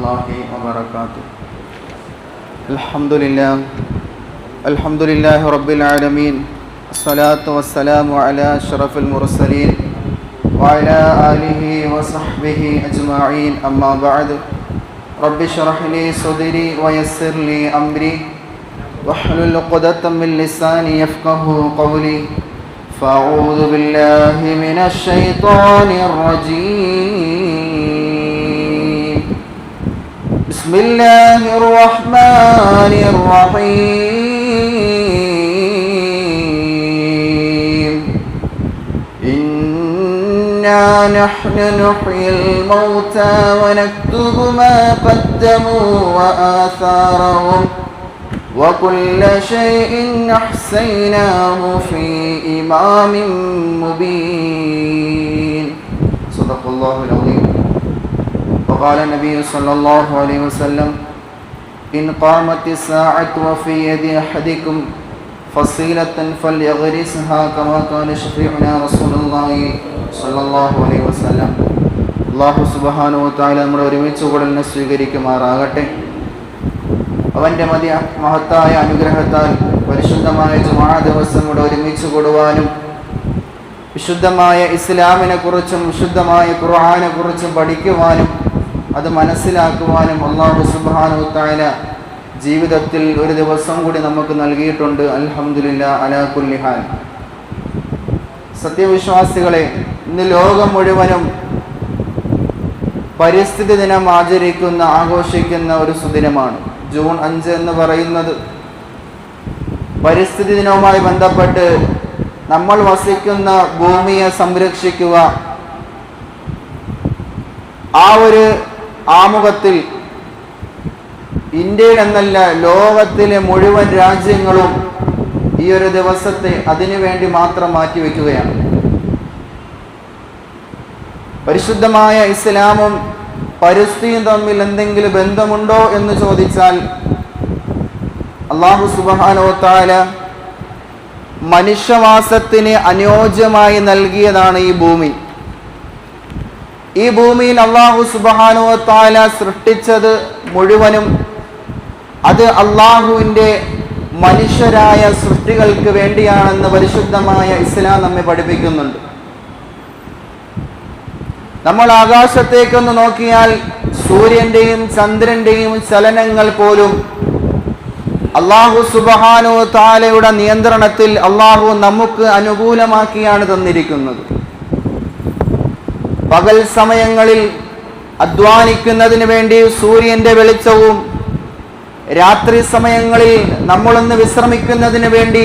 الله وبركاته. الحمد لله رب العالمين. الصلاة والسلام على أشرف المرسلين وعلى آله وصحبه أجمعين. أما بعد، رب اشرح لي صدري ويسر لي أمري واحلل عقدة من لساني يفقهوا قولي. فأعوذ بالله من الشيطان الرجيم. بسم الله الرحمن الرحيم. إنا نحن نحيي الموتى ونكتب ما قدموا وآثارهم وكل شيء أحصيناه في إمام مبين. صدق الله العظيم. وقال النبي صلى الله عليه وسلم: إن قامت الساعة وفي يد أحدكم فصيلة فليغرسها كما قال شفيعنا رسول الله صلى الله عليه وسلم. അല്ലാഹു സുബ്ഹാനഹു വ തആല നമ്മുടെ ഒരുമിച്ച് കൂടലിനെ സ്വീകരിക്കുമാറാകട്ടെ. അവൻ്റെ മഹത്തായ അനുഗ്രഹത്താൽ പരിശുദ്ധമായ ജുമുഅ ദിവസം ഇവിടെ ഒരുമിച്ച് കൂടുവാനും വിശുദ്ധമായ ഇസ്ലാമിനെ കുറിച്ചും വിശുദ്ധമായ ഖുർആനെ കുറിച്ചും പഠിക്കുവാനും അത് മനസ്സിലാക്കുവാനും അല്ലാഹു സുബ്ഹാനഹു വ തആല ജീവിതത്തിൽ ഒരു ദിവസം കൂടി നമുക്ക് നൽകിയിട്ടുണ്ട്. അൽഹംദുലില്ലാഹ് അലാ കുല്ലി ഹാൽ. സത്യവിശ്വാസികളെ, ഇന്ന് ലോകം മുഴുവനും പരിസ്ഥിതി ദിനം ആഘോഷിക്കുന്ന ഒരു സുദിനമാണ്. ജൂൺ 5 എന്ന് പറയുന്നത് പരിസ്ഥിതി ദിനവുമായി ബന്ധപ്പെട്ട് നമ്മൾ വസിക്കുന്ന ഭൂമിയെ സംരക്ഷിക്കുക, ആ ഒരു ആമുഖത്തിൽ ഇന്ത്യയിൽ എന്നല്ല ലോകത്തിലെ മുഴുവൻ രാജ്യങ്ങളും ഈ ഒരു ദിവസത്തെ അതിനുവേണ്ടി മാത്രം മാറ്റിവെക്കുകയാണ്. പരിശുദ്ധമായ ഇസ്ലാമും പരിസ്ഥിതിയും തമ്മിൽ എന്തെങ്കിലും ബന്ധമുണ്ടോ എന്ന് ചോദിച്ചാൽ അല്ലാഹു സുബ്ഹാനഹു വ തആല മനുഷ്യവാസത്തിന് അനുയോജ്യമായി നൽകിയതാണ് ഈ ഭൂമി. ഈ ഭൂമിയിൽ അല്ലാഹു സുബ്ഹാനഹു വ തആല സൃഷ്ടിച്ചത് മുഴുവനും അത് അല്ലാഹുവിൻ്റെ മനുഷ്യരായ സൃഷ്ടികൾക്ക് വേണ്ടിയാണെന്ന് പരിശുദ്ധമായ ഇസ്ലാം നമ്മെ പഠിപ്പിക്കുന്നുണ്ട്. നമ്മൾ ആകാശത്തേക്കൊന്ന് നോക്കിയാൽ സൂര്യൻ്റെയും ചന്ദ്രൻ്റെയും ചലനങ്ങൾ പോലും അല്ലാഹു സുബ്ഹാനഹു വ തആലയുടെ നിയന്ത്രണത്തിൽ അല്ലാഹു നമുക്ക് അനുകൂലമാക്കിയാണ് തന്നിരിക്കുന്നത്. പകൽ സമയങ്ങളിൽ അധ്വാനിക്കുന്നതിന് വേണ്ടി സൂര്യൻ്റെ വെളിച്ചവും രാത്രി സമയങ്ങളിൽ നമ്മളൊന്ന് വിശ്രമിക്കുന്നതിന് വേണ്ടി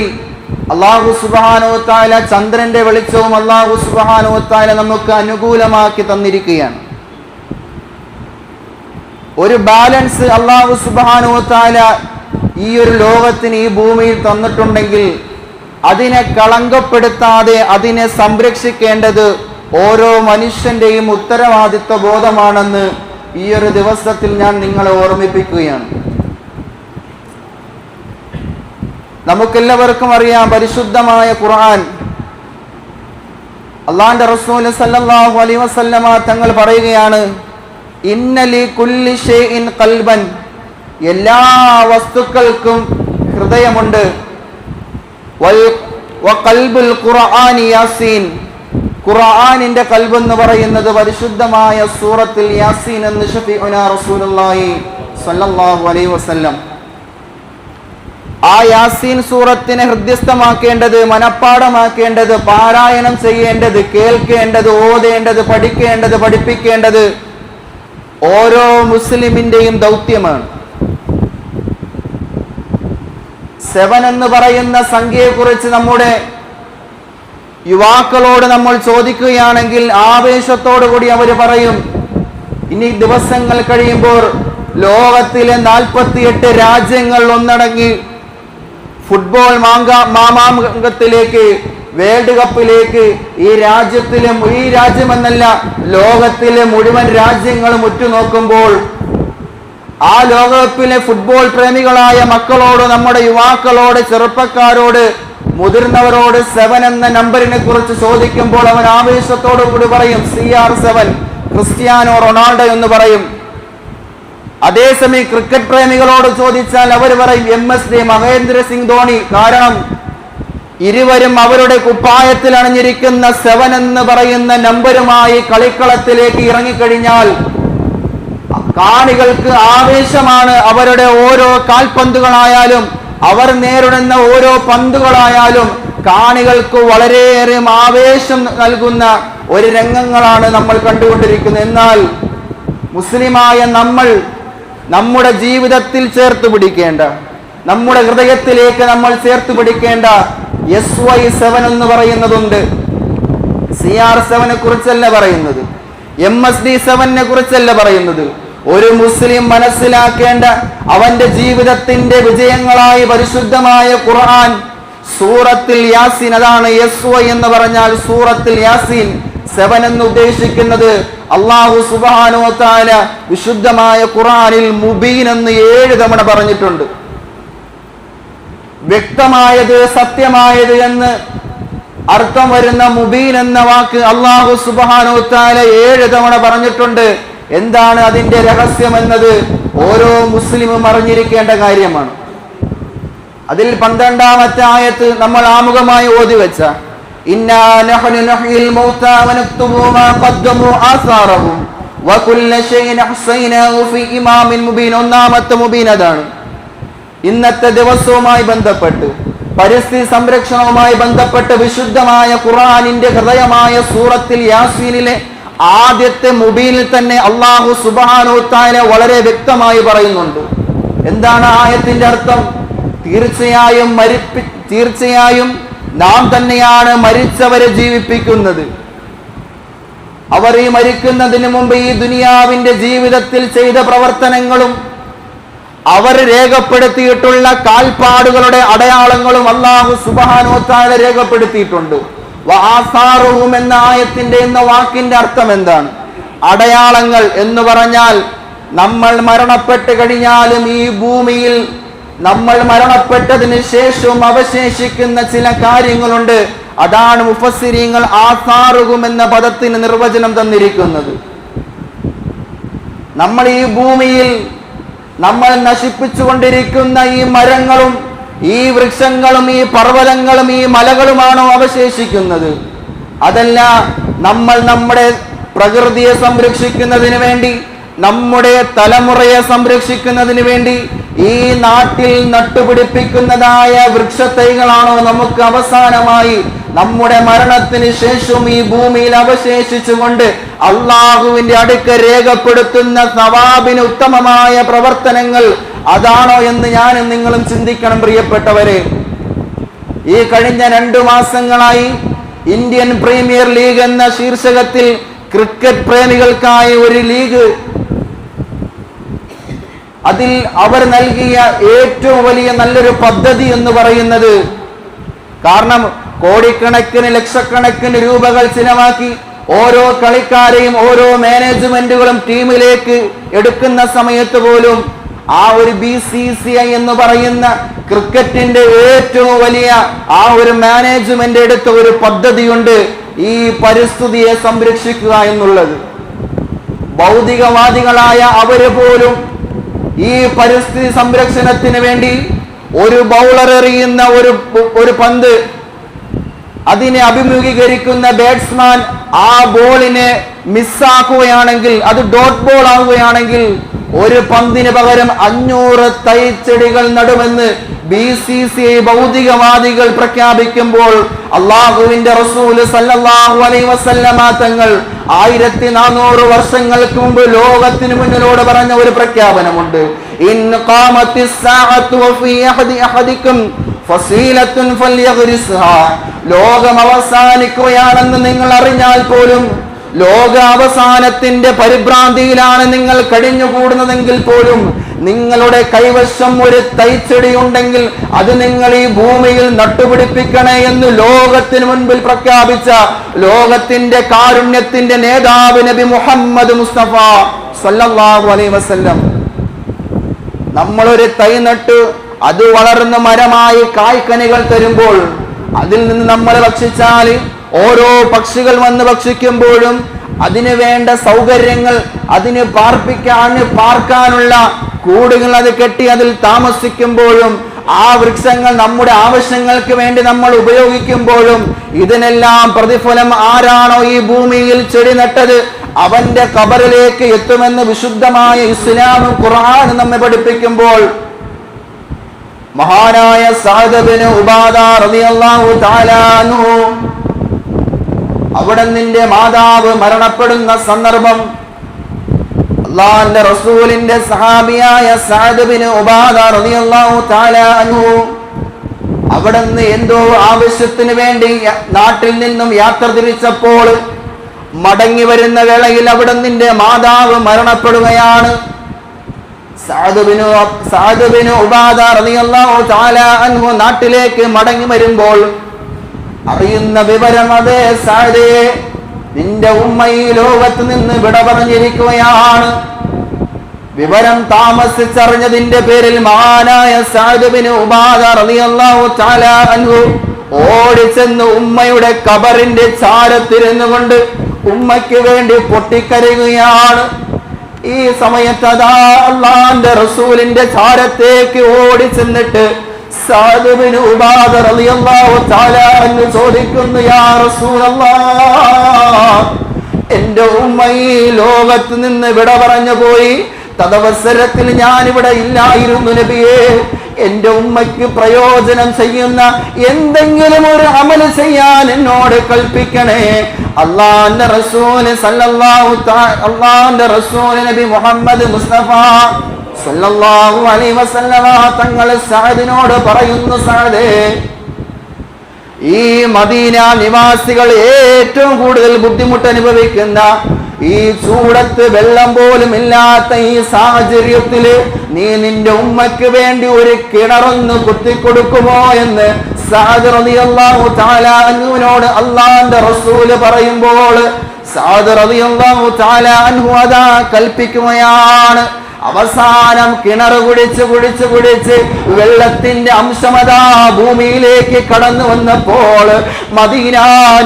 അല്ലാഹു സുബ്ഹാനഹു വ തആല ചന്ദ്രന്റെ വെളിച്ചവും അല്ലാഹു സുബ്ഹാനഹു വ തആല നമുക്ക് അനുകൂലമാക്കി തന്നിരിക്കുകയാണ്. ഒരു ബാലൻസ് അല്ലാഹു സുബ്ഹാനഹു വ തആല ഈ ഒരു ലോകത്തിന് ഈ ഭൂമിയിൽ തന്നിട്ടുണ്ടെങ്കിൽ അതിനെ കളങ്കപ്പെടുത്താതെ അതിനെ സംരക്ഷിക്കേണ്ടത് ഓരോ മനുഷ്യന്റെയും ഉത്തരവാദിത്വ ബോധമാണെന്ന് ഈ ഒരു ദിവസത്തിൽ ഞാൻ നിങ്ങളെ ഓർമ്മിപ്പിക്കുകയാണ്. നമുക്കെല്ലാവർക്കും അറിയാം, പരിശുദ്ധമായ ഖുർആൻ അല്ലാഹുവിന്റെ റസൂൽ സല്ലല്ലാഹു അലൈഹി വസല്ലമ തങ്ങൾ പറയുകയാണ്: ഇന്ന ലി കുല്ലി ഷൈഇൻ ഖൽബൻ, എല്ലാ വസ്തുക്കൾക്കും ഹൃദയമുണ്ട്. വ ഖൽബുൽ ഖുർആനി യാസീൻ, ഖുർആനിന്റെ ഖൽബ് എന്ന് പറയുന്നത് പരിശുദ്ധമായ സൂറത്തുൽ യാസീൻ എന്ന് ശഫീഉനാ റസൂലുള്ളാഹി സല്ലല്ലാഹു അലൈഹി വസല്ലം. ആ യാസീൻ സൂറത്തിനെ ഹൃദ്യസ്ഥമാക്കേണ്ടത്, മനഃപ്പാഠമാക്കേണ്ടത്, പാരായണം ചെയ്യേണ്ടത്, കേൾക്കേണ്ടത്, ഓതേണ്ടത്, പഠിക്കേണ്ടത്, പഠിപ്പിക്കേണ്ടത് ഓരോ മുസ്ലിമിന്റെയും ദൗത്യമാണ്. 7 എന്ന് പറയുന്ന സംഖ്യയെക്കുറിച്ച് നമ്മുടെ യുവാക്കളോട് നമ്മൾ ചോദിക്കുകയാണെങ്കിൽ ആവേശത്തോടു കൂടി അവർ പറയും, ഇനി ദിവസങ്ങൾ കഴിയുമ്പോൾ ലോകത്തിലെ 48 രാജ്യങ്ങൾ ഒന്നടങ്ങി ഫുട്ബോൾ മാമാങ്കത്തിലേക്ക്, വേൾഡ് കപ്പിലേക്ക് ഈ രാജ്യമെന്നല്ല ലോകത്തിലെ മുഴുവൻ രാജ്യങ്ങളും ഉറ്റുനോക്കുമ്പോൾ ആ ലോകകപ്പിലെ ഫുട്ബോൾ പ്രേമികളായ മക്കളോട്, നമ്മുടെ യുവാക്കളോട്, ചെറുപ്പക്കാരോട്, മുതിർന്നവരോട് 7 എന്ന നമ്പറിനെ കുറിച്ച് ചോദിക്കുമ്പോൾ അവൻ ആവേശത്തോടു കൂടി പറയും CR7, ക്രിസ്ത്യാനോ റൊണാൾഡോ എന്ന് പറയും. അതേസമയം ക്രിക്കറ്റ് പ്രേമികളോട് ചോദിച്ചാൽ അവർ പറയും MSD, മഹേന്ദ്ര സിംഗ് ധോണി. കാരണം ഇരുവരും അവരുടെ കുപ്പായത്തിൽ അണിഞ്ഞിരിക്കുന്ന 7 എന്ന് പറയുന്ന നമ്പരുമായി കളിക്കളത്തിലേക്ക് ഇറങ്ങിക്കഴിഞ്ഞാൽ കാണികൾക്ക് ആവേശമാണ്. അവരുടെ ഓരോ കാൽപന്തുകളായാലും അവർ നേരിടുന്ന ഓരോ പന്തുകളായാലും കാണികൾക്ക് വളരെയേറെ ആവേശം നൽകുന്ന ഒരു രംഗങ്ങളാണ് നമ്മൾ കണ്ടുകൊണ്ടിരിക്കുന്നത്. എന്നാൽ മുസ്ലിമായ നമ്മൾ നമ്മുടെ ജീവിതത്തിൽ ചേർത്ത് പിടിക്കേണ്ട, നമ്മുടെ ഹൃദയത്തിലേക്ക് നമ്മൾ ചേർത്ത് പിടിക്കേണ്ട SY7 എന്ന് പറയുന്നതുണ്ട്. CR7 കുറിച്ചല്ല പറയുന്നത്, MSD7 കുറിച്ചല്ല പറയുന്നത്. ഒരു മുസ്ലിം മനസ്സിലാക്കേണ്ട അവന്റെ ജീവിതത്തിന്റെ വിജയങ്ങളായി പരിശുദ്ധമായ ഖുർആൻ സൂറത്തുൽ യാസീൻ, അതാണ് SY എന്ന് പറഞ്ഞാൽ സൂറത്തുൽ യാസീൻ. 7 എന്ന് ഉദ്ദേശിക്കുന്നത് അല്ലാഹു സുബ്ഹാനഹു വ തആല വിശുദ്ധമായ ഖുർആനിൽ മുബീൻ എന്ന് 7 തവണ പറഞ്ഞിട്ടുണ്ട്. വ്യക്തമായത്, സത്യമായത് എന്ന് അർത്ഥം വരുന്ന മുബീൻ എന്ന വാക്ക് അല്ലാഹു സുബ്ഹാനഹു വ തആല 7 തവണ പറഞ്ഞിട്ടുണ്ട്. എന്താണ് അതിന്റെ രഹസ്യം എന്നത് ഓരോ മുസ്ലിമും അറിഞ്ഞിരിക്കേണ്ട കാര്യമാണ്. അതിൽ 12ാമത്തെ ആയത്ത് നമ്മൾ ആമുഖമായി ഓതി വെച്ച ഇന്നാ നഹ്നു നഹ്യിൽ മൗതാ വനക്തുബു മാ ഖദ്ദമു ആസാറഹും വകുല്ല ഷൈഇൻ അഹ്സൈനാഹു ഫീ ഇമാമിൻ മുബീൻ. ഒന്നാമത്തെ മുബീൻ അതാണ്. ഇന്നത്തെ ദിവസവുമായി ബന്ധപ്പെട്ട്, പരിസ്ഥിതി സംരക്ഷണവുമായി ബന്ധപ്പെട്ട് വിശുദ്ധമായ ഖുർആനിന്റെ ഹൃദയമായ സൂറത്തുൽ യാസീനിലെ ആദ്യത്തെ മുബീനിൽ തന്നെ അല്ലാഹു സുബ്ഹാനഹു വ തആല വളരെ വ്യക്തമായി പറയുന്നുണ്ട്. എന്താണ് ആയത്തിന്റെ അർത്ഥം? തീർച്ചയായും നാം തന്നെയാണ് മരിച്ചവരെ ജീവിപ്പിക്കുന്നത്. അവർ ഈ മരിക്കുന്നതിന് മുമ്പ് ഈ ദുനിയാവിന്റെ ജീവിതത്തിൽ ചെയ്ത പ്രവർത്തനങ്ങളും അവർ രേഖപ്പെടുത്തിയിട്ടുള്ള കാൽപ്പാടുകളുടെ അടയാളങ്ങളും അല്ലാഹു സുബ്ഹാനഹു വ തആല രേഖപ്പെടുത്തിയിട്ടുണ്ട്. വആസാറുഹും എന്ന ആയത്തിന്റെ എന്ന വാക്കിന്റെ അർത്ഥം എന്താണ്? അടയാളങ്ങൾ എന്ന് പറഞ്ഞാൽ നമ്മൾ മരണപ്പെട്ട് കഴിഞ്ഞാലും ഈ ഭൂമിയിൽ നമ്മൾ മരണപ്പെട്ടതിന് ശേഷവും അവശേഷിക്കുന്ന ചില കാര്യങ്ങളുണ്ട്. അതാണ് മുഫസ്സിരീങ്ങൾ ആസാറുഹും എന്ന പദത്തിന് നിർവചനം തന്നിരിക്കുന്നത്. നമ്മൾ ഈ ഭൂമിയിൽ നമ്മൾ നശിപ്പിച്ചുകൊണ്ടിരിക്കുന്ന ഈ മരങ്ങളും ഈ വൃക്ഷങ്ങളും ഈ പർവ്വതങ്ങളും ഈ മലകളുമാണോ അവശേഷിക്കുന്നത്? അതല്ല, നമ്മൾ നമ്മുടെ പ്രകൃതിയെ സംരക്ഷിക്കുന്നതിന് വേണ്ടി, നമ്മുടെ തലമുറയെ സംരക്ഷിക്കുന്നതിന് വേണ്ടി ഈ നാട്ടിൽ നട്ടുപിടിപ്പിക്കുന്നതായ വൃക്ഷത്തൈകളാണോ നമുക്ക് അവസാനമായി നമ്മുടെ മരണത്തിന് ശേഷം ഈ ഭൂമിയിൽ അവശേഷിച്ചുകൊണ്ട് അള്ളാഹുവിന്റെ അടുക്ക രേഖപ്പെടുത്തുന്ന സവാബിന് ഉത്തമമായ പ്രവർത്തനങ്ങൾ അതാണോ എന്ന് ഞാനും നിങ്ങളും ചിന്തിക്കണം പ്രിയപ്പെട്ടവരെ. ഈ കഴിഞ്ഞ 2 മാസങ്ങളായി ഇന്ത്യൻ പ്രീമിയർ ലീഗ് എന്ന ശീർഷകത്തിൽ ക്രിക്കറ്റ് പ്രേമികൾക്കായി ഒരു ലീഗ്, അതിൽ അവർ നൽകിയ ഏറ്റവും വലിയ നല്ലൊരു പദ്ധതി എന്ന് പറയുന്നത്, കാരണം കോടിക്കണക്കിന് ലക്ഷക്കണക്കിന് രൂപകൾ ചിലവാക്കി ഓരോ കളിക്കാരെയും ഓരോ മാനേജ്മെന്റുകളും ടീമിലേക്ക് എടുക്കുന്ന സമയത്ത് പോലും ആ ഒരു BCCI എന്ന് പറയുന്ന ക്രിക്കറ്റിന്റെ ഏറ്റവും വലിയ ആ ഒരു മാനേജ്മെന്റ് എടുത്ത ഒരു പദ്ധതിയുണ്ട്, ഈ പരിസ്ഥിതിയെ സംരക്ഷിക്കുക എന്നുള്ളത്. ഭൗതികവാദികളായ അവര് പോലും ഈ പരിസ്ഥിതി സംരക്ഷണത്തിന് വേണ്ടി ഒരു ബൗളർ എറിയുന്ന ഒരു പന്ത്, അതിനെ അഭിമുഖീകരിക്കുന്ന ബാറ്റ്സ്മാൻ ആ ബോളിനെ മിസ്സാക്കുകയാണെങ്കിൽ, അത് ഡോട്ട് ബോൾ ആവുകയാണെങ്കിൽ ഒരു പന്തിന് പകരം 500 തൈച്ചെടികൾ നടുമെന്ന് BCCI ഭൗതികവാദികൾ പ്രഖ്യാപിക്കുമ്പോൾ അള്ളാഹുവിന്റെ റസൂൽ സല്ലല്ലാഹു അലൈഹി വസല്ലമ തങ്ങൾ 1400 വർഷങ്ങൾക്ക് മുമ്പ് ലോകത്തിന് മുന്നിലോട് പറഞ്ഞ ഒരു പ്രഖ്യാപനമുണ്ട്. ഇൻ ഖാമത്തിസ് സാഅത്തു വഫീ അഹദിക്കും ഫസീലത്തുൻ ഫൽയഗ്രിസ്ഹാ. ലോകം അവസാനിക്കുകയാണെന്ന് നിങ്ങൾ അറിഞ്ഞാൽ പോലും, ലോക അവസാനത്തിന്റെ പരിഭ്രാന്തിയിലാണ് നിങ്ങൾ കഴിഞ്ഞുകൂടുന്നതെങ്കിൽ പോലും, നിങ്ങളുടെ കൈവശം ഒരു തൈച്ചെടി ഉണ്ടെങ്കിൽ അത് നിങ്ങൾ ഈ ഭൂമിയിൽ നട്ടുപിടിപ്പിക്കണേ എന്ന് ലോകത്തിന് മുൻപിൽ പ്രഖ്യാപിച്ച ലോകത്തിന്റെ കാരുണ്യത്തിന്റെ നേതാവ് നബി മുഹമ്മദ് മുസ്തഫ സല്ലല്ലാഹു അലൈഹി വസല്ലം. നമ്മളൊരു തൈ നട്ട് അത് വളർന്ന് മരമായി കായ്ക്കനികൾ തരുമ്പോൾ അതിൽ നിന്ന് നമ്മൾ ഭക്ഷിച്ചാൽ, ഓരോ പക്ഷികൾ വന്ന് ഭക്ഷിക്കുമ്പോഴും അതിന് വേണ്ട സൗകര്യങ്ങൾ, അതിന് പാർക്കാനുള്ള കൂടുകൾ അത് കെട്ടി അതിൽ താമസിക്കുമ്പോഴും ആ വൃക്ഷങ്ങൾ നമ്മുടെ ആവശ്യങ്ങൾക്ക് വേണ്ടി നമ്മൾ ഉപയോഗിക്കുമ്പോഴും ഇതിനെല്ലാം പ്രതിഫലം ആരാണോ ഈ ഭൂമിയിൽ ചെടി നട്ടത് അവന്റെ ഖബറിലേക്ക് എത്തുമെന്ന് വിശുദ്ധമായ ഇസ്ലാമും ഖുർആനും നമ്മെ പഠിപ്പിക്കുമ്പോൾ മഹാനായ സഅദ് ഇബ്നു ഉബാദ റളിയല്ലാഹു തആല അൻഹു അവിടെ നിന്റെ മാതാവ് മരണപ്പെടുന്ന സന്ദർഭം അല്ലാഹുവിന്റെ റസൂലിന്റെ സഹാബിയായ സഅദ് ഇബ്നു ഉബാദ റളിയല്ലാഹു തആല അൻഹു അവിടെ നിന്ന് എന്തോ ആവശ്യത്തിന് വേണ്ടി നാട്ടിൽ നിന്നും യാത്ര തിരിച്ചപ്പോൾ മടങ്ങി വരുന്ന വേളയിൽ അവിടെ നിന്റെ മാതാവ് മരണപ്പെടുകയാണ്. സഅദ് ഇബ്നു ഉബാദ റളിയല്ലാഹു തആല അൻഹു നാട്ടിലേക്ക് മടങ്ങി വരുമ്പോൾ അറിയുന്ന വിവരം, അതേ സഅദേ, നിന്റെ ഉമ്മ ഈ ലോകത്ത് നിന്ന് വിട പറഞ്ഞിരിക്കുകയാണ്. വിവരം താമസിച്ചറിഞ്ഞതിന്റെ പേരിൽ മഹാനായ സഅദ് ഇബ്നു ഉബാദ റളിയല്ലാഹു തആല അൻഹു ഓടിച്ചെന്ന് ഉമ്മയുടെ ഖബറിന്റെ ചാരത്തിരുന്നു കൊണ്ട് ഉമ്മയ്ക്ക് വേണ്ടി പൊട്ടിക്കരയുകയാണ്. ഈ സമയത്ത് അതാ അല്ലാഹുവിന്റെ റസൂലിന്റെ ചാരത്തേക്ക് ഓടിച്ചെന്നിട്ട് സഅദ് ഇബ്നു ഉബാദ റളിയല്ലാഹു തആല അൻഹു ചോദിക്കുന്നു, യാ റസൂലല്ലാഹ്, എന്റെ ഉമ്മ ഈ ലോകത്ത് നിന്ന് വിട പറഞ്ഞു പോയി. തദവസരത്തിൽ ഞാനിവിടെ ഇല്ലായിരുന്നു നബിയേ. എന്റെ ഉമ്മയ്ക്ക് പ്രയോജനം ചെയ്യുന്ന എന്തെങ്കിലും ഒരു അമൽ ചെയ്യാൻ എന്നോട് കൽപ്പിക്കണേ. അല്ലാഹുവിന്റെ റസൂൽ അല്ലാഹുവിന്റെ റസൂൽ നബി മുഹമ്മദ് മുസ്തഫ സല്ലല്ലാഹു അലൈഹി വസല്ലമ തങ്ങൾ സഅദിനോട് പറയുന്നു, സഅദേ, ഈ മദീന നിവാസികൾ ഏറ്റവും കൂടുതൽ ബുദ്ധിമുട്ട് അനുഭവിക്കുന്ന ഈ ചൂടത്ത് വെള്ളം പോലും ഇല്ലാത്ത ഈ സാഹചര്യത്തില് നീ നിന്റെ ഉമ്മയ്ക്ക് വേണ്ടി ഒരു കിണറൊന്ന് കുത്തിക്കൊടുക്കുമോ എന്ന് സഅദ് റളിയല്ലാഹു തആല അൻഹുവിനോട് അല്ലാഹുവിന്റെ റസൂൽ പറയുമ്പോൾ സഅദ് റളിയല്ലാഹു തആല അൻഹു അതാ കൽപ്പിക്കുകയാണ്. അവസാനം കിണർ കുടിച്ച് വെള്ളത്തിന്റെ അംശമതാ ഭൂമിയിലേക്ക് കടന്നു വന്നപ്പോൾ മദീന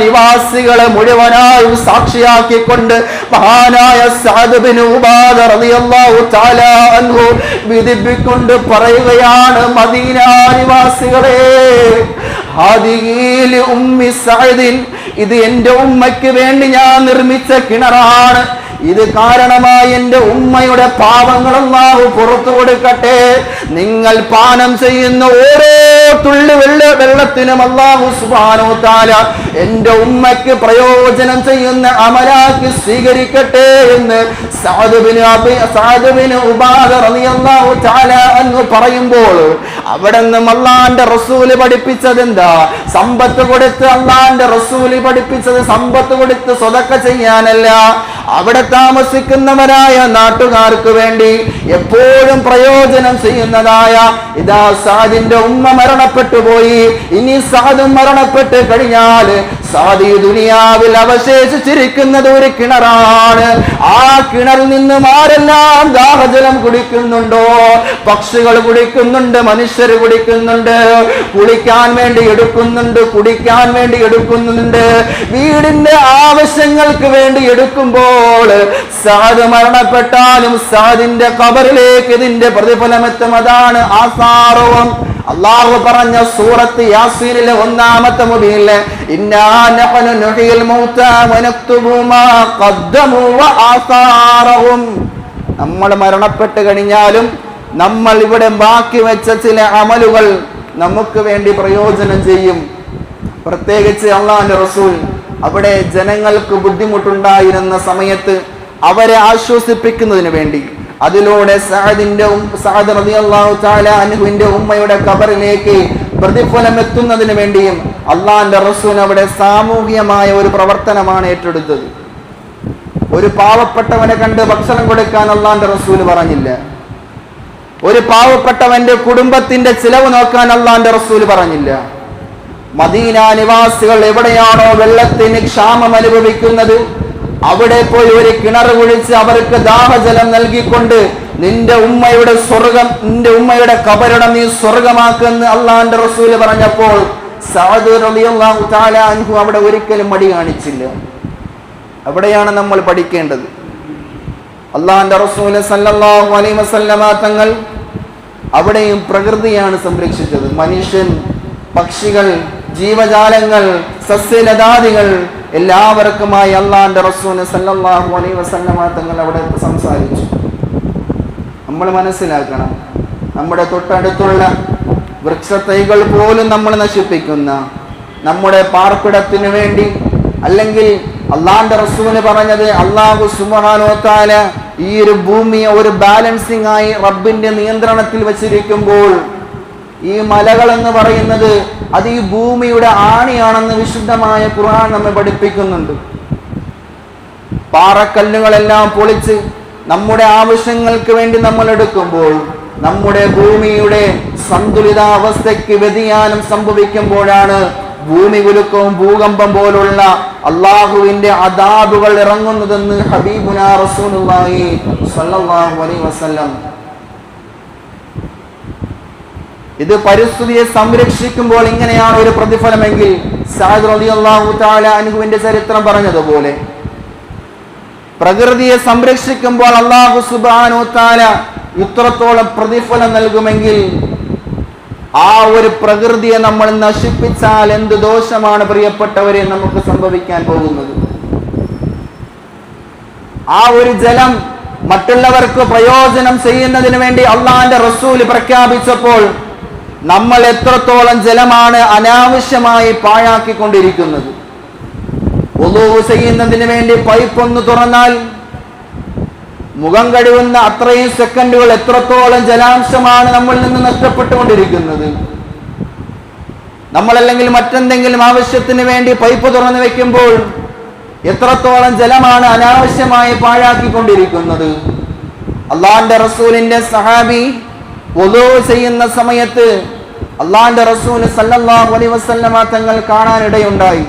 നിവാസികളെ മുഴുവനായും സാക്ഷിയാക്കിക്കൊണ്ട് മഹാനായ സഅദ് ഇബ്നു ഉബാദ റളിയല്ലാഹു തആല അൻഹു വിധിപ്പിക്കൊണ്ട് പറയുകയാണ്, മദീന നിവാസികളെ, ഹാദിഹി ലി ഉമ്മി സഅദിൻ, ഇത് എന്റെ ഉമ്മയ്ക്ക് വേണ്ടി ഞാൻ നിർമ്മിച്ച കിണറാണ്. ഇത് കാരണമായി എന്റെ ഉമ്മയുടെ പാപങ്ങൾ അല്ലാഹു പുറത്തു കൊടുക്കട്ടെ. നിങ്ങൾ പാനം ചെയ്യുന്ന ഓരോ തുള്ളി വെള്ളത്തിനും അല്ലാഹു സുബ്ഹാനഹു തആല എന്റെ ഉമ്മയ്ക്ക് പ്രയോജനം ചെയ്യുന്ന അമലാക്കി സ്വീകരിക്കട്ടെ എന്ന് സഅദ് ഇബ്നു ഉബാദ റളിയല്ലാഹു തആല അൻഹു പറയുമ്പോൾ അവിടെ നിന്ന് അല്ലാഹുവിന്റെ റസൂൽ പഠിപ്പിച്ചത് എന്താ? സമ്പത്ത് കൊടുത്ത് അല്ലാഹുവിന്റെ റസൂൽ പഠിപ്പിച്ചത് സമ്പത്ത് കൊടുത്ത് സ്വതക്ക ചെയ്യാനല്ല, അവിടെ താമസിക്കുന്നവരായ നാട്ടുകാർക്ക് വേണ്ടി എപ്പോഴും പ്രയോജനം ചെയ്യുന്നതായ ഇതാ സഅദിന്റെ ഉമ്മ മരണപ്പെട്ടു പോയി. ഇനി സഅദ് മരണപ്പെട്ട് കഴിഞ്ഞാൽ സഅദ് ഈ ദുനിയാവിൽ അവശേഷിച്ചിരിക്കുന്നത് ഒരു കിണറാണ്. ആ കിണറിൽ നിന്നും ആരെല്ലാം ദാഹജലം കുടിക്കുന്നുണ്ടോ, പക്ഷികൾ കുടിക്കുന്നുണ്ട്, മനുഷ്യർ കുടിക്കുന്നുണ്ട്, കുളിക്കാൻ വേണ്ടി എടുക്കുന്നുണ്ട്, കുടിക്കാൻ വേണ്ടി എടുക്കുന്നുണ്ട്, വീടിന്റെ ആവശ്യങ്ങൾക്ക് വേണ്ടി എടുക്കുമ്പോൾ സഅദ് മരണപ്പെട്ടാലും സഅദിന്റെ ഖബറിലേക്ക് ഇതിന്റെ പ്രതിഫലം എത്തും. അതാണ് ആസാറവും. അല്ലാഹു പറഞ്ഞ സൂറത്ത് യാസീനിലെ 1-ാമത്തെ മുബീനിലെ ഇന്നാ നഹ്നു നുഹ്യിൽ മൗതാ വനക്തുബു മാ ഖദ്ദമു വആസാറഹും, നമ്മൾ മരണപ്പെട്ട് കഴിഞ്ഞാലും നമ്മൾ ഇവിടെ ബാക്കി വെച്ച ചില അമലുകൾ നമുക്ക് വേണ്ടി പ്രയോജനം ചെയ്യും. പ്രത്യേകിച്ച് അല്ലാഹുവിന്റെ റസൂൽ അവിടെ ജനങ്ങൾക്ക് ബുദ്ധിമുട്ടുണ്ടായിരുന്ന സമയത്ത് അവരെ ആശ്വസിപ്പിക്കുന്നതിന് വേണ്ടി അതിലൂടെ സഅദ് റളിയല്ലാഹു തആല അൻഹുവിന്റെ ഉമ്മയുടെ ഖബറിലേക്ക് പ്രതിഫലം എത്തുന്നതിന് വേണ്ടിയും അല്ലാഹുവിന്റെ റസൂൽ അവിടെ സാമൂഹികമായ ഒരു പ്രവർത്തനമാണ് ഏറ്റെടുത്തത്. ഒരു പാവപ്പെട്ടവനെ കണ്ട് ഭക്ഷണം കൊടുക്കാൻ അല്ലാഹുവിന്റെ റസൂൽ പറഞ്ഞില്ല. ഒരു പാവപ്പെട്ടവന്റെ കുടുംബത്തിന്റെ ചിലവ് നോക്കാൻ അല്ലാഹുവിന്റെ റസൂൽ പറഞ്ഞില്ല. മദീന നിവാസികൾ എവിടെയാണോ വെള്ളത്തിന് ക്ഷാമം അനുഭവിക്കുന്നത് അവിടെ പോയി ഒരു കിണർ കുഴിച്ച് അവർക്ക് ദാഹജലം നൽകിക്കൊണ്ട് നിന്റെ ഉമ്മയുടെ സ്വർഗം, നിന്റെ ഉമ്മയുടെ ഖബറിടം നീ സ്വർഗമാക്കുമെന്ന് അല്ലാഹുവിന്റെ റസൂൽ പറഞ്ഞപ്പോൾ സഅദ് റളിയല്ലാഹു തആല അൻഹു അവിടെ ഒരിക്കലും മടി കാണിച്ചില്ല. അവിടെയാണ് നമ്മൾ പഠിക്കേണ്ടത്. അള്ളാഹുവിന്റെ റസൂൽ സല്ലല്ലാഹു അലൈഹി വസല്ലമ തങ്ങൾ അവിടെയും പ്രകൃതിയാണ് സംരക്ഷിച്ചത്. മനുഷ്യൻ, പക്ഷികൾ, ജീവജാലങ്ങൾ, സസ്യലതാദികൾ എല്ലാവർക്കുമായി അള്ളാഹുവിന്റെ റസൂൽ സല്ലല്ലാഹു അലൈഹി വസല്ലമ തങ്ങൾ അവിടെ സംസാരിച്ചു. നമ്മൾ മനസ്സിലാക്കണം, നമ്മുടെ തൊട്ടടുത്തുള്ള വൃക്ഷത്തൈകൾ പോലും നമ്മൾ നശിപ്പിക്കുന്ന, നമ്മുടെ പാർപ്പിടത്തിന് വേണ്ടി, അല്ലെങ്കിൽ അള്ളാഹുവിന്റെ റസൂല് പറഞ്ഞത് അല്ലാഹു സുബ്ഹാനഹു വ തആല ഈ ഒരു ഭൂമിയെ ഒരു ബാലൻസിംഗ് ആയി റബ്ബിന്റെ നിയന്ത്രണത്തിൽ വെച്ചിരിക്കുമ്പോൾ ഈ മലകൾ എന്ന് പറയുന്നത് അത് ഈ ഭൂമിയുടെ ആണിയാണെന്ന് വിശുദ്ധമായ ഖുർആൻ നമ്മെ പഠിപ്പിക്കുന്നുണ്ട്. പാറക്കല്ലുകളെല്ലാം പൊളിച്ച് നമ്മുടെ ആവശ്യങ്ങൾക്ക് വേണ്ടി നമ്മൾ എടുക്കുമ്പോൾ, നമ്മുടെ ഭൂമിയുടെ സന്തുലിതാവസ്ഥയ്ക്ക് വ്യതിയാനം സംഭവിക്കുമ്പോഴാണ് ഭൂമി കുലുക്കവും ഭൂകമ്പം പോലുള്ള അള്ളാഹുവിന്റെ അദാബുകൾ ഇറങ്ങുന്നതെന്ന് ഹബീബുനാ റസൂലുള്ളാഹി സ്വല്ലല്ലാഹു അലൈഹി വസല്ലം. ഇത് പരിസ്ഥിതിയെ സംരക്ഷിക്കുമ്പോൾ ഇങ്ങനെയാണ് ഒരു പ്രതിഫലമെങ്കിൽ സഅദ് റളിയല്ലാഹു തആല അൻഹുവിന്റെ ചരിത്രം പറഞ്ഞതുപോലെ പ്രകൃതിയെ സംരക്ഷിക്കുമ്പോൾ അല്ലാഹു സുബ്ഹാനഹു വ തആല ഇത്രത്തോളം പ്രതിഫലം നൽകുമെങ്കിൽ ആ ഒരു പ്രകൃതിയെ നമ്മൾ നശിപ്പിച്ചാൽ എന്ത് ദോഷമാണ് പ്രിയപ്പെട്ടവരെ നമുക്ക് സംഭവിക്കാൻ പോകുന്നത്. ആ ഒരു ജലം മറ്റുള്ളവർക്ക് പ്രയോജനം ചെയ്യുന്നതിന് വേണ്ടി അള്ളാഹുവിന്റെ റസൂൽ പ്രഖ്യാപിച്ചപ്പോൾ നമ്മൾ എത്രത്തോളം ജലമാണ് അനാവശ്യമായി പാഴാക്കിക്കൊണ്ടിരിക്കുന്നത്. വുളൂ ചെയ്യുന്നതിന് വേണ്ടി പൈപ്പ് ഒന്ന് തുറന്നാൽ മുഖം കഴുകുന്ന അത്രയും സെക്കൻഡുകൾ എത്രത്തോളം ജലാംശമാണ് നമ്മളിൽ നിന്ന് നഷ്ടപ്പെട്ടുകൊണ്ടിരിക്കുന്നത്. നമ്മളല്ലെങ്കിൽ മറ്റെന്തെങ്കിലും ആവശ്യത്തിന് വേണ്ടി പൈപ്പ് തുറന്നു വെക്കുമ്പോൾ എത്രത്തോളം ജലമാണ് അനാവശ്യമായി പാഴാക്കിക്കൊണ്ടിരിക്കുന്നത്. അള്ളാഹുവിന്റെ റസൂലിന്റെ സഹാബി വുളൂ ചെയ്യുന്ന സമയത്ത് അള്ളാഹുവിന്റെ റസൂൽ സല്ലല്ലാഹു അലൈഹി വസല്ലമ തങ്ങൾ കാണാനിടയുണ്ടായി.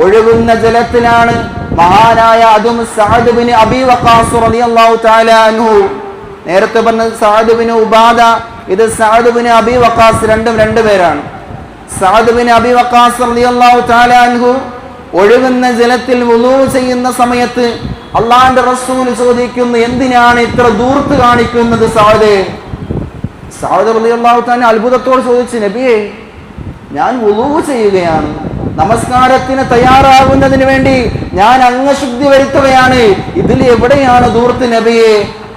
ഒഴുകുന്ന ജലത്തിലാണ് മഹാനായ അതും സഅദ് ബിൻ അബി വഖാസ് റളിയല്ലാഹു തആല അൻഹു, നേരത്തെ പറഞ്ഞ സഅദ് ബിൻ ഉബാദ, ഇത് സഅദ് ബിൻ അബി വഖാസ്, രണ്ടും പേരാണ്. സഅദ് ബിൻ അബി വഖാസ് റളിയല്ലാഹു തആല അൻഹു ഒഴുകുന്ന ജലത്തിൽ വുളൂ ചെയ്യുന്ന സമയത്ത് അള്ളാഹുവിന്റെ റസൂൽ ചോദിക്കുന്നു, എന്തിനാണ് ഇത്ര ദൂർത്ത് കാണിക്കുന്നത് സഅദേ? സഅദ് റളിയല്ലാഹു തആല അത്ഭുതത്തോട് ചോദിച്ചു, നബിയേ, ഞാൻ വുളൂ ചെയ്യുകയാണ്, നമസ്കാരത്തിന് തയ്യാറാകുന്നതിന് വേണ്ടി ഞാൻ അംഗശുദ്ധി വരുത്തുകയാണ്, ഇതിൽ എവിടെയാണ് ദൂർത്ത് നബിയെ?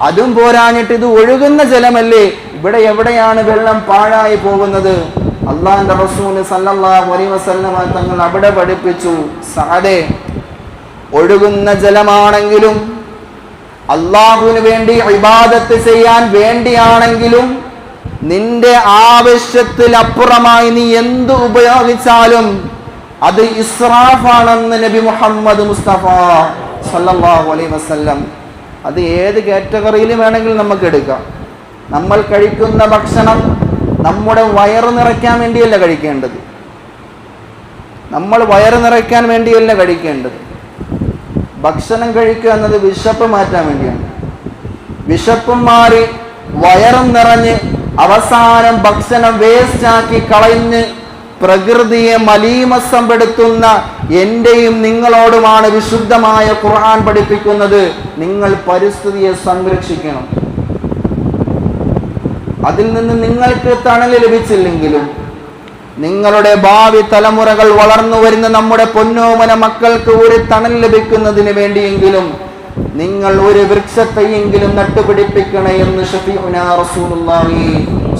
അതും പോരാഞ്ഞിട്ട് ഇത് ഒഴുകുന്ന ജലമല്ലേ, ഇവിടെ എവിടെയാണ് വെള്ളം പാഴായി പോകുന്നത്? അള്ളാഹുവിന്റെ റസൂൽ സല്ലല്ലാഹു അലൈഹി വസല്ലമ തങ്ങൾ അവിടെ പഠിപ്പിച്ചു, സഅദേ, ഒഴുകുന്ന ജലമാണെങ്കിലും അള്ളാഹുവിന് വേണ്ടി ഇബാദത്ത് ചെയ്യാൻ വേണ്ടിയാണെങ്കിലും നിന്റെ ആവശ്യത്തിലപ്പുറമായി നീ എന്ത് ഉപയോഗിച്ചാലും അത് ഇസ്രാഫാണെന്ന് നബി മുഹമ്മദ് മുസ്തഫ സല്ലല്ലാഹു അലൈഹി വസല്ലം. അത് ഏത് കാറ്റഗറിയിൽ വേണമെങ്കിലും നമുക്ക് എടുക്കാം. നമ്മൾ കഴിക്കുന്ന ഭക്ഷണം നമ്മുടെ വയറ് നിറയ്ക്കാൻ വേണ്ടിയല്ല കഴിക്കേണ്ടത്. നമ്മൾ വയറ് നിറയ്ക്കാൻ വേണ്ടിയല്ല കഴിക്കേണ്ടത്. ഭക്ഷണം കഴിക്കുക എന്നത് വിശപ്പ് മാറ്റാൻ വേണ്ടിയാണ്. വിശപ്പും മാറി വയറും നിറഞ്ഞ് അവസാനം ഭക്ഷണം വേസ്റ്റാക്കി കളഞ്ഞ് പ്രകൃതിയെ മലീമസപ്പെടുത്തുന്ന എന്റെയും നിങ്ങളോടുമാണ് വിശുദ്ധമായ ഖുർആൻ പഠിപ്പിക്കുന്നത്. നിങ്ങൾ പരിസ്ഥിതിയെ സംരക്ഷിക്കണം. അതിൽ നിന്ന് നിങ്ങൾക്ക് തണൽ ലഭിച്ചില്ലെങ്കിലും നിങ്ങളുടെ ഭാവി തലമുറകൾ വളർന്നു വരുന്ന നമ്മുടെ പൊന്നോമന മക്കൾക്ക് ഒരു തണൽ ലഭിക്കുന്നതിന് വേണ്ടിയെങ്കിലും നിങ്ങൾ ഒരു വൃക്ഷത്തെയെങ്കിലും നട്ടുപിടിപ്പിക്കണേ എന്ന് ഷഫീഉനാ റസൂലുള്ളാഹി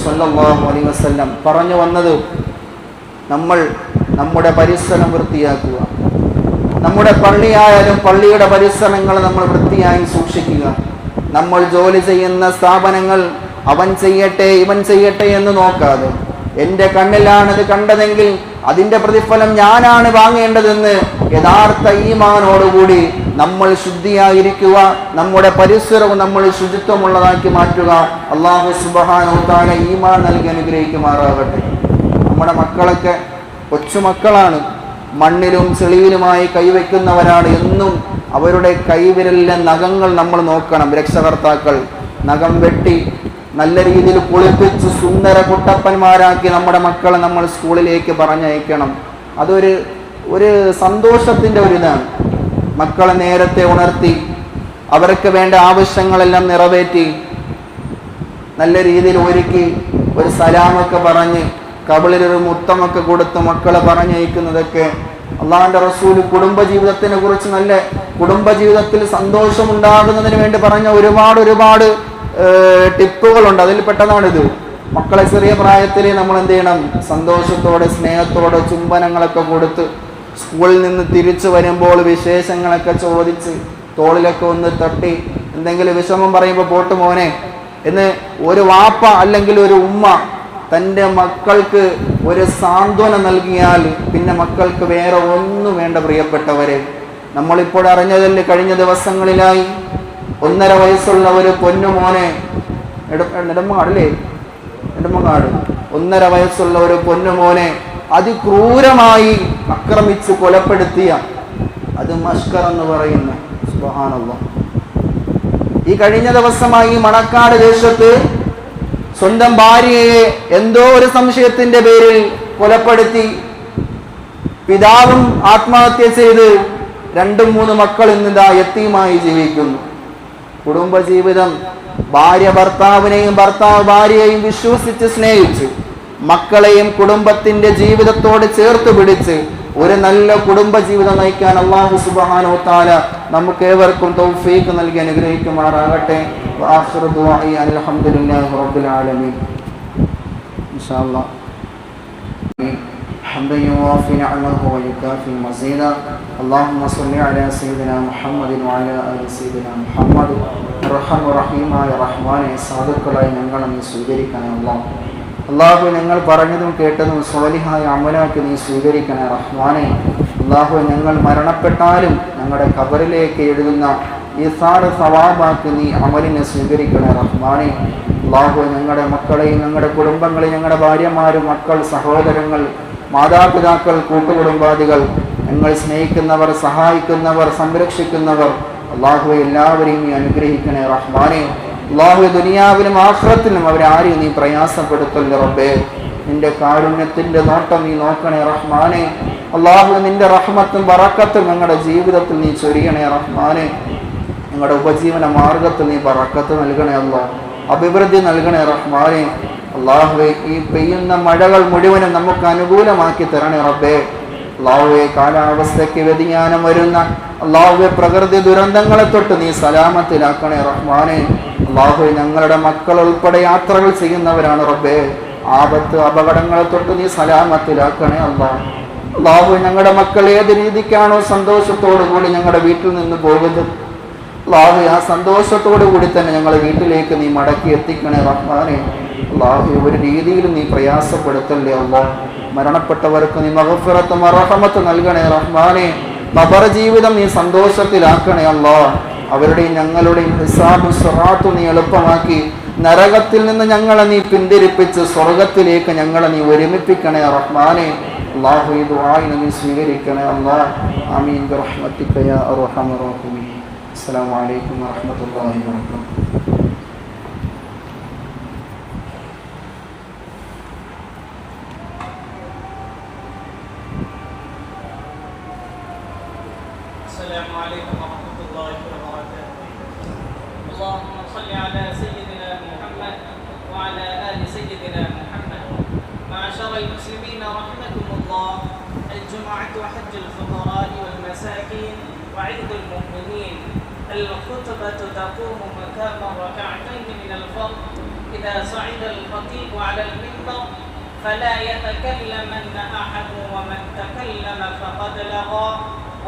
സ്വല്ലല്ലാഹു അലൈഹി വസല്ലം പറഞ്ഞു വന്നത്. നമ്മൾ നമ്മുടെ പരിസരം വൃത്തിയാക്കുക. നമ്മുടെ പള്ളിയായാലും പള്ളിയുടെ പരിസരങ്ങൾ നമ്മൾ വൃത്തിയായി സൂക്ഷിക്കുക. നമ്മൾ ജോലി ചെയ്യുന്ന സ്ഥാപനങ്ങൾ അവൻ ചെയ്യട്ടെ ഇവൻ ചെയ്യട്ടെ എന്ന് നോക്കാതെ എൻ്റെ കണ്ണിലാണത് കണ്ടതെങ്കിൽ അതിൻ്റെ പ്രതിഫലം ഞാനാണ് വാങ്ങേണ്ടതെന്ന് യഥാർത്ഥ ഈമാനോടുകൂടി നമ്മൾ ശുദ്ധിയായിരിക്കുക. നമ്മുടെ പരിസരവും നമ്മൾ ശുചിത്വമുള്ളതാക്കി മാറ്റുക. അല്ലാഹു സുബ്ഹാനഹു വ തആല ഈമാൻ നൽകി അനുഗ്രഹിക്കുമാറാകട്ടെ. നമ്മുടെ മക്കളൊക്കെ കൊച്ചുമക്കളാണ്, മണ്ണിലും ചെളിയിലുമായി കൈവയ്ക്കുന്നവരാണ്. എന്നും അവരുടെ കൈവിരലിലെ നഖങ്ങൾ നമ്മൾ നോക്കണം. രക്ഷകർത്താക്കൾ നഖം വെട്ടി നല്ല രീതിയിൽ കുളിപ്പിച്ച് സുന്ദര കുട്ടപ്പന്മാരാക്കി നമ്മുടെ മക്കളെ നമ്മൾ സ്കൂളിലേക്ക് പറഞ്ഞയക്കണം. അതൊരു സന്തോഷത്തിൻ്റെ ഒരിതാണ്. മക്കളെ നേരത്തെ ഉണർത്തി അവർക്ക് വേണ്ട ആവശ്യങ്ങളെല്ലാം നിറവേറ്റി നല്ല രീതിയിൽ ഒരുക്കി ഒരു സലാമൊക്കെ പറഞ്ഞ് കബളിലൊരു മുത്തമൊക്കെ കൊടുത്ത് മക്കളെ പറഞ്ഞയക്കുന്നതൊക്കെ അള്ളാഹുവിന്റെ റസൂൽ കുടുംബജീവിതത്തിനെ കുറിച്ച് നല്ല കുടുംബജീവിതത്തിൽ സന്തോഷം ഉണ്ടാകുന്നതിന് വേണ്ടി പറഞ്ഞ ഒരുപാട് ടിപ്പുകളുണ്ട്. അതിൽ പെട്ടതാണിത്. മക്കളെ ചെറിയ പ്രായത്തിൽ നമ്മൾ എന്ത് ചെയ്യണം? സന്തോഷത്തോടെ സ്നേഹത്തോടെ ചുംബനങ്ങളൊക്കെ കൊടുത്ത് സ്കൂളിൽ നിന്ന് തിരിച്ചു വരുമ്പോൾ വിശേഷങ്ങളൊക്കെ ചോദിച്ച് തോളിലൊക്കെ ഒന്ന് തട്ടി എന്തെങ്കിലും വിഷമം പറയുമ്പോൾ പോട്ട് മോനെ എന്ന് ഒരു വാപ്പ അല്ലെങ്കിൽ ഒരു ഉമ്മ തൻ്റെ മക്കൾക്ക് ഒരു സാന്ത്വന നൽകിയാൽ പിന്നെ മക്കൾക്ക് വേറെ ഒന്നും വേണ്ട. പ്രിയപ്പെട്ടവരെ, നമ്മളിപ്പോൾ അറിഞ്ഞതല്ലേ, കഴിഞ്ഞ ദിവസങ്ങളിലായി 1.5 വയസ്സുള്ള ഒരു പൊന്നുമോനെ നെടുമങ്ങാടല്ലേ 1.5 വയസ്സുള്ള ഒരു പൊന്നുമോനെ അതിക്രൂരമായി ആക്രമിച്ച് കൊലപ്പെടുത്തിയ അത് മഷ്കർ എന്ന് പറയുന്ന സുബ്ഹാനല്ലാഹ്. ഈ കഴിഞ്ഞ ദിവസമായി മണക്കാട് ദേശത്ത് സ്വന്തം ഭാര്യയെ എന്തോ ഒരു സംശയത്തിന്റെ പേരിൽ കൊലപ്പെടുത്തി പിതാവും ആത്മഹത്യ ചെയ്ത് 2-3 മക്കൾ ഇന്നിതാ യത്തീമായി ജീവിക്കുന്നു. കുടുംബജീവിതം ഭാര്യ ഭർത്താവിനെയും ഭർത്താവ് ഭാര്യയെയും വിശ്വസിച്ച് സ്നേഹിച്ച് മക്കളെയും കുടുംബത്തിന്റെ ജീവിതത്തോട് ചേർത്ത് പിടിച്ച് ഒരു നല്ല കുടുംബജീവിതം നയിക്കാൻ അല്ലാഹു സുബ്ഹാനഹു വ തആല നമുക്ക് ഏവർക്കും തൗഫീഖ് നൽകി അനുഗ്രഹിക്കുമാറാകട്ടെ. വആഖിറു ദുആഇ അൽഹംദുലില്ലാഹി റബ്ബിൽ ആലമീൻ. ഇൻഷാ അല്ലാഹ് حمدا يوافي نعمه ويكافي مزيدا اللهم صل على سيدنا محمد وعلى آل سيدنا محمد الرحمن الرحيم يا رحمن സാധുക്കളായി ഞങ്ങളെ നീ സ്വീകരിക്കണേ അല്ലാഹു. ഞങ്ങൾ പറഞ്ഞതും കേട്ടതും സ്വാലിഹായ അമലാക്കി നീ സ്വീകരിക്കണേ റഹ്മാനെ. അല്ലാഹു, ഞങ്ങൾ മരണപ്പെട്ടാലും ഞങ്ങളുടെ ഖബറിലേക്ക് എഴുതുന്ന ഈ സവാബാക്കി നീ അമലിനെ സ്വീകരിക്കണേ റഹ്മാനെ. അല്ലാഹു, ഞങ്ങളുടെ മക്കളെയും ഞങ്ങളുടെ കുടുംബങ്ങളെയും ഞങ്ങളുടെ ഭാര്യമാരും മക്കൾ സഹോദരങ്ങൾ മാതാപിതാക്കൾ കൂട്ടുകുടുംബാദികൾ ഞങ്ങൾ സ്നേഹിക്കുന്നവർ സഹായിക്കുന്നവർ സംരക്ഷിക്കുന്നവർ അല്ലാഹു എല്ലാവരെയും നീ അനുഗ്രഹിക്കണേ റഹ്മാനെ. അല്ലാഹു, ദുനിയാവിലും ആഖിറത്തിലും അവരാരെയും നീ പ്രയാസപ്പെടുത്തല്ലേ റബ്ബേ. നിന്റെ കാരുണ്യത്തിന്റെ നോട്ടം നീ നോക്കണേ റഹ്മാനെ. അല്ലാഹു, നിന്റെ റഹ്മത്തും ബറക്കത്തും ഞങ്ങളുടെ ജീവിതത്തിൽ നീ ചൊരിയണേ റഹ്മാനെ. ഞങ്ങളുടെ ഉപജീവന മാർഗത്തിൽ നീ ബറക്കത്ത് നൽകണേ അല്ലാഹ്, അഭിവൃദ്ധി നൽകണേ റഹ്മാനെ. അല്ലാഹുവേ, ഈ പെയ്യുന്ന മഴകൾ മുഴുവനും നമുക്ക് അനുകൂലമാക്കി തരണേ റബ്ബേ. അല്ലാഹുവേ, കാലാവസ്ഥയ്ക്ക് വ്യതിയാനം വരുന്ന അല്ലാഹുവേ പ്രകൃതി ദുരന്തങ്ങളെ തൊട്ട് നീ സലാമത്തിലാക്കണേ റഹ്മാനെ. അല്ലാഹുവേ, ഞങ്ങളുടെ മക്കൾ ഉൾപ്പെടെ യാത്രകൾ ചെയ്യുന്നവരാണ് റബ്ബേ. ആപത്ത് അപകടങ്ങളെ തൊട്ട് നീ സലാമത്തിലാക്കണേ അല്ലാഹ്. അല്ലാഹുവേ, ഞങ്ങളുടെ മക്കൾ ഏത് രീതിക്കാണോ സന്തോഷത്തോടു കൂടി ഞങ്ങളുടെ വീട്ടിൽ നിന്ന് പോകുന്നത് അല്ലാഹുവേ, ആ സന്തോഷത്തോടു കൂടി തന്നെ ഞങ്ങളുടെ വീട്ടിലേക്ക് നീ മടക്കി എത്തിക്കണേ റഹ്മാനെ. അല്ലാഹുവേ, ഒരു രീതിയിലും നീ പ്രയാസപ്പെടുത്തല്ലേ അല്ലാഹ്. മരണപ്പെട്ടവർക്ക് നീ മഗ്ഫിറത്തും റഹ്മത്തും നൽകണേ റഹ്മാനെ. ഖബർ ജീവിതം നീ സന്തോഷത്തിലാക്കണേ അല്ലാഹ്. അവരുടെയും ഞങ്ങളുടെയും ഹിസാബും സിറാത്തും നീ എളുപ്പമാക്കി നരകത്തിൽ നിന്ന് ഞങ്ങളെ നീ പിന്തിരിപ്പിച്ച് സ്വർഗത്തിലേക്ക് ഞങ്ങളെ നീ ഒരുമിപ്പിക്കണേ റഹ്മാനെ. അല്ലാഹു, ഈ ദുആഇനെ നീ സ്വീകരിക്കണേ അല്ലാഹ്. ആമീൻ ബിറഹ്മതിക യാ അർഹമർ റഹീമീൻ. അസ്സലാമു അലൈക്കും വറഹ്മത്തുള്ളാഹി വബറകാതുഹു. السلام عليكم ورحمة الله وبركاته. اللهم صل على سيدنا محمد وعلى آل سيدنا محمد. معشر المسلمين رحمكم الله، الجمعة حج الفقراء والمساكين وعيد المؤمنين. الخطبة تقوم مقام ركعتين من الفرض. إذا صعد الخطيب على المنبر فلا يتكلمن أحد، ومن تكلم فقد لغى،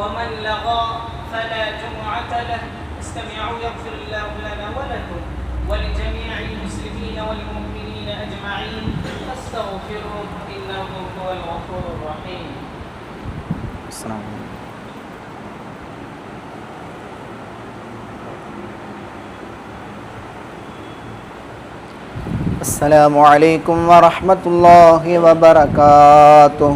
ومن لغى فلا جمعة له. استمعوا يغفر الله لنا ولكم ولجميع المسلمين والمؤمنين أجمعين. فاستغفروه إنه هو الغفور الرحيم. السلام عليكم. السلام عليكم ورحمة الله وبركاته.